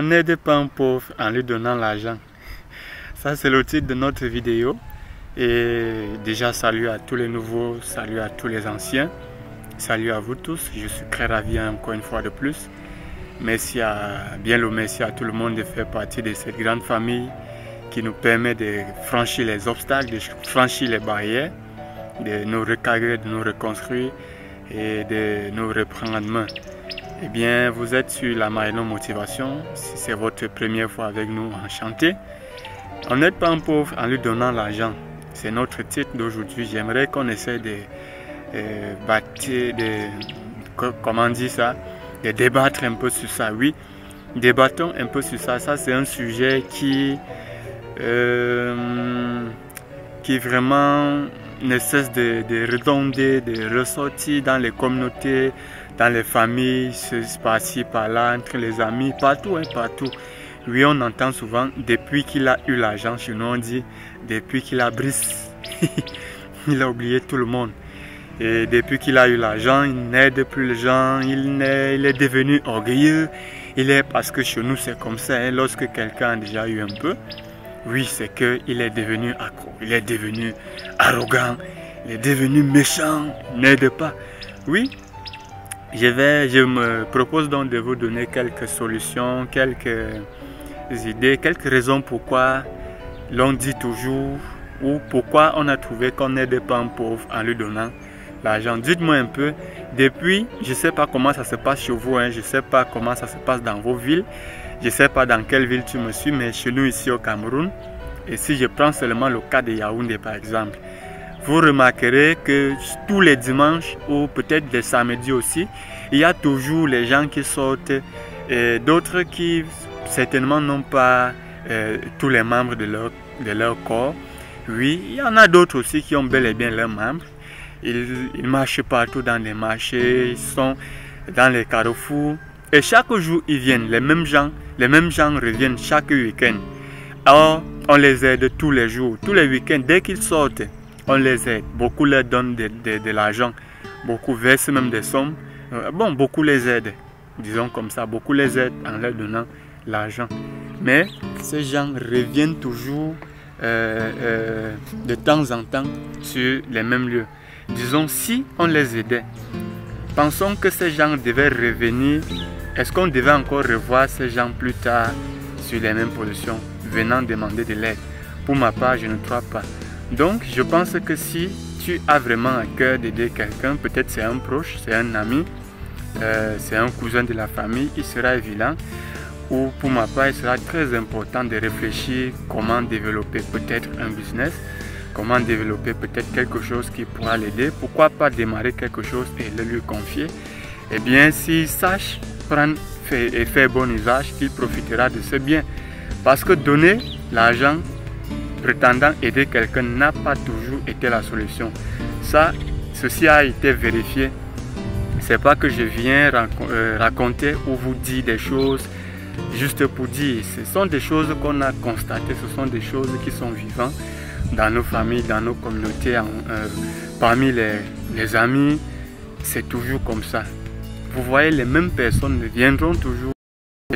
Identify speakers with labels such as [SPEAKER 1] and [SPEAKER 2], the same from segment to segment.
[SPEAKER 1] On n'aide pas un pauvre en lui donnant l'argent. Ça, c'est le titre de notre vidéo. Et déjà, salut à tous les nouveaux, salut à tous les anciens. Salut à vous tous. Je suis très ravi encore une fois de plus. Merci merci à tout le monde de faire partie de cette grande famille qui nous permet de franchir les obstacles, de franchir les barrières, de nous recadrer, de nous reconstruire et de nous reprendre en main. Eh bien, vous êtes sur la Marilon Motivation. Si c'est votre première fois avec nous, enchanté. On n'aide pas un pauvre en lui donnant l'argent. C'est notre titre d'aujourd'hui. J'aimerais qu'on essaie de débattre un peu sur ça. Oui, débattons un peu sur ça. Ça, c'est un sujet qui vraiment ne cesse de redonder, de ressortir dans les communautés, dans les familles, par-ci, par-là, entre les amis, partout, hein, partout. Oui, on entend souvent, depuis qu'il a eu l'argent, chez nous on dit, depuis qu'il a brisé, il a oublié tout le monde. Et depuis qu'il a eu l'argent, il n'aide plus les gens, il est devenu orgueilleux. Parce que chez nous c'est comme ça, hein, lorsque quelqu'un a déjà eu un peu, oui, c'est qu'il est devenu accro, il est devenu arrogant, il est devenu méchant, il n'aide pas. Oui, je me propose donc de vous donner quelques solutions, quelques idées, quelques raisons pourquoi l'on dit toujours ou pourquoi on a trouvé qu'on n'aide pas un pauvre en lui donnant l'argent. Dites-moi un peu, depuis, je ne sais pas comment ça se passe chez vous, hein, je ne sais pas comment ça se passe dans vos villes, je ne sais pas dans quelle ville tu me suis, mais chez nous ici au Cameroun, et si je prends seulement le cas de Yaoundé par exemple, vous remarquerez que tous les dimanches ou peut-être les samedis aussi, il y a toujours les gens qui sortent et d'autres qui certainement n'ont pas tous les membres de leur corps. Oui, il y en a d'autres aussi qui ont bel et bien leurs membres. Ils marchent partout dans les marchés, ils sont dans les carrefours. Et chaque jour, ils viennent, les mêmes gens reviennent chaque week-end. Alors, on les aide tous les jours, tous les week-ends, dès qu'ils sortent, on les aide. Beaucoup leur donnent de l'argent, beaucoup versent même des sommes. Bon, beaucoup les aident, disons comme ça, beaucoup les aident en leur donnant l'argent. Mais ces gens reviennent toujours de temps en temps sur les mêmes lieux. Disons, si on les aidait, pensons que ces gens devaient revenir. Est-ce qu'on devait encore revoir ces gens plus tard sur les mêmes positions, venant demander de l'aide? Pour ma part, je ne crois pas. Donc, je pense que si tu as vraiment à cœur d'aider quelqu'un, peut-être c'est un proche, c'est un ami, c'est un cousin de la famille, il sera évident. Ou pour ma part, il sera très important de réfléchir comment développer peut-être un business, comment développer peut-être quelque chose qui pourra l'aider. Pourquoi pas démarrer quelque chose et le lui confier? Eh bien, s'il sache prendre et faire bon usage, il profitera de ce bien. Parce que donner l'argent prétendant aider quelqu'un n'a pas toujours été la solution. Ceci a été vérifié. C'est pas que je viens raconter ou vous dire des choses juste pour dire. Ce sont des choses qu'on a constatées, ce sont des choses qui sont vivantes dans nos familles, dans nos communautés, parmi les amis. C'est toujours comme ça. Vous voyez, les mêmes personnes viendront toujours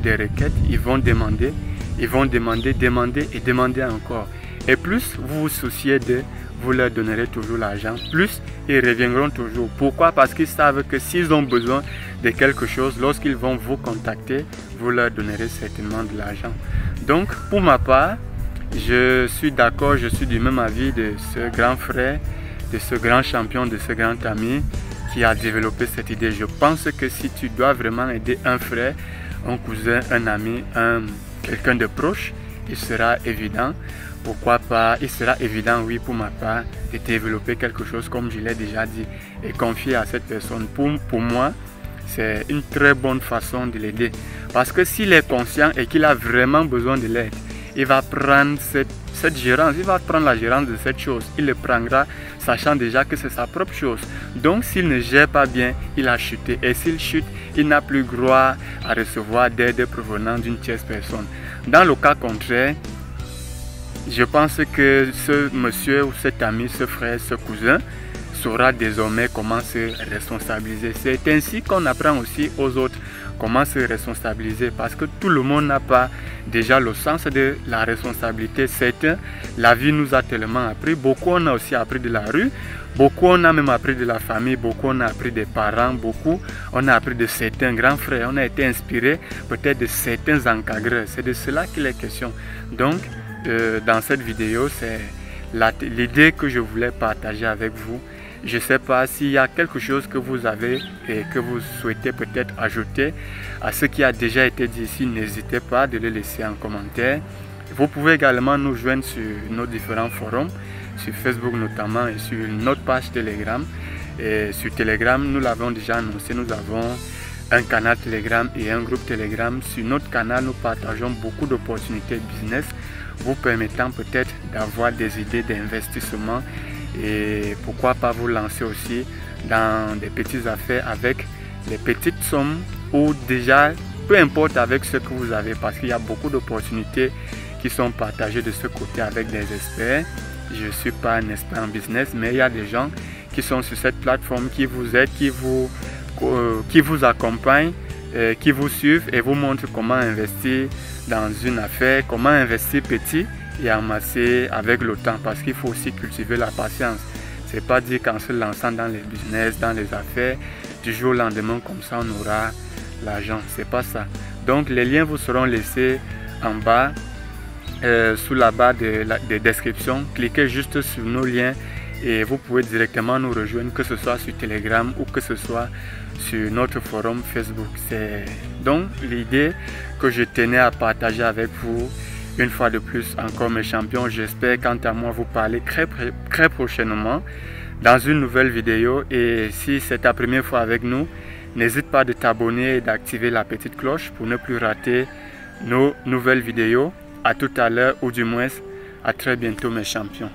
[SPEAKER 1] des requêtes, ils vont demander, demander et demander encore. Et plus vous vous souciez d'eux, vous leur donnerez toujours l'argent, plus ils reviendront toujours. Pourquoi? Parce qu'ils savent que s'ils ont besoin de quelque chose, lorsqu'ils vont vous contacter, vous leur donnerez certainement de l'argent. Donc, pour ma part, je suis d'accord, je suis du même avis de ce grand frère, de ce grand champion, de ce grand ami qui a développé cette idée. Je pense que si tu dois vraiment aider un frère, un cousin, un ami, quelqu'un de proche, il sera évident. Pourquoi pas, il sera évident, oui, pour ma part, de développer quelque chose comme je l'ai déjà dit et confier à cette personne. Pour moi, c'est une très bonne façon de l'aider. Parce que s'il est conscient et qu'il a vraiment besoin de l'aide, il va prendre cette gérance, il va prendre la gérance de cette chose. Il le prendra sachant déjà que c'est sa propre chose. Donc s'il ne gère pas bien, il a chuté. Et s'il chute, il n'a plus droit à recevoir d'aide provenant d'une tierce personne. Dans le cas contraire, je pense que ce monsieur ou cet ami, ce frère, ce cousin saura désormais comment se responsabiliser. C'est ainsi qu'on apprend aussi aux autres comment se responsabiliser, parce que tout le monde n'a pas déjà le sens de la responsabilité. Certains, la vie nous a tellement appris, beaucoup on a aussi appris de la rue, beaucoup on a même appris de la famille, beaucoup on a appris des parents, beaucoup on a appris de certains grands frères, on a été inspiré peut-être de certains encadreurs. C'est de cela qu'il est question. Donc dans cette vidéo, c'est l'idée que je voulais partager avec vous. Je ne sais pas s'il y a quelque chose que vous avez et que vous souhaitez peut-être ajouter à ce qui a déjà été dit ici. N'hésitez pas de le laisser en commentaire. Vous pouvez également nous joindre sur nos différents forums, sur Facebook notamment et sur notre page Telegram. Et sur Telegram, nous l'avons déjà annoncé, nous avons un canal Telegram et un groupe Telegram. Sur notre canal, nous partageons beaucoup d'opportunités business, vous permettant peut-être d'avoir des idées d'investissement et pourquoi pas vous lancer aussi dans des petites affaires avec les petites sommes ou déjà, peu importe avec ce que vous avez, parce qu'il y a beaucoup d'opportunités qui sont partagées de ce côté avec des experts. Je ne suis pas un expert en business, mais il y a des gens qui sont sur cette plateforme, qui vous aident, qui vous accompagnent, qui vous suivent et vous montrent comment investir dans une affaire, comment investir petit et amasser avec le temps, parce qu'il faut aussi cultiver la patience. C'est pas dire qu'en se lançant dans les business, dans les affaires, du jour au lendemain comme ça on aura l'argent. C'est pas ça. Donc les liens vous seront laissés en bas, sous la barre de description. Cliquez juste sur nos liens et vous pouvez directement nous rejoindre, que ce soit sur Telegram ou que ce soit sur notre forum Facebook. C'est donc l'idée que je tenais à partager avec vous. Une fois de plus, encore mes champions, j'espère quant à moi vous parler très prochainement dans une nouvelle vidéo. Et si c'est ta première fois avec nous, n'hésite pas de t'abonner et d'activer la petite cloche pour ne plus rater nos nouvelles vidéos. À tout à l'heure, ou du moins à très bientôt mes champions.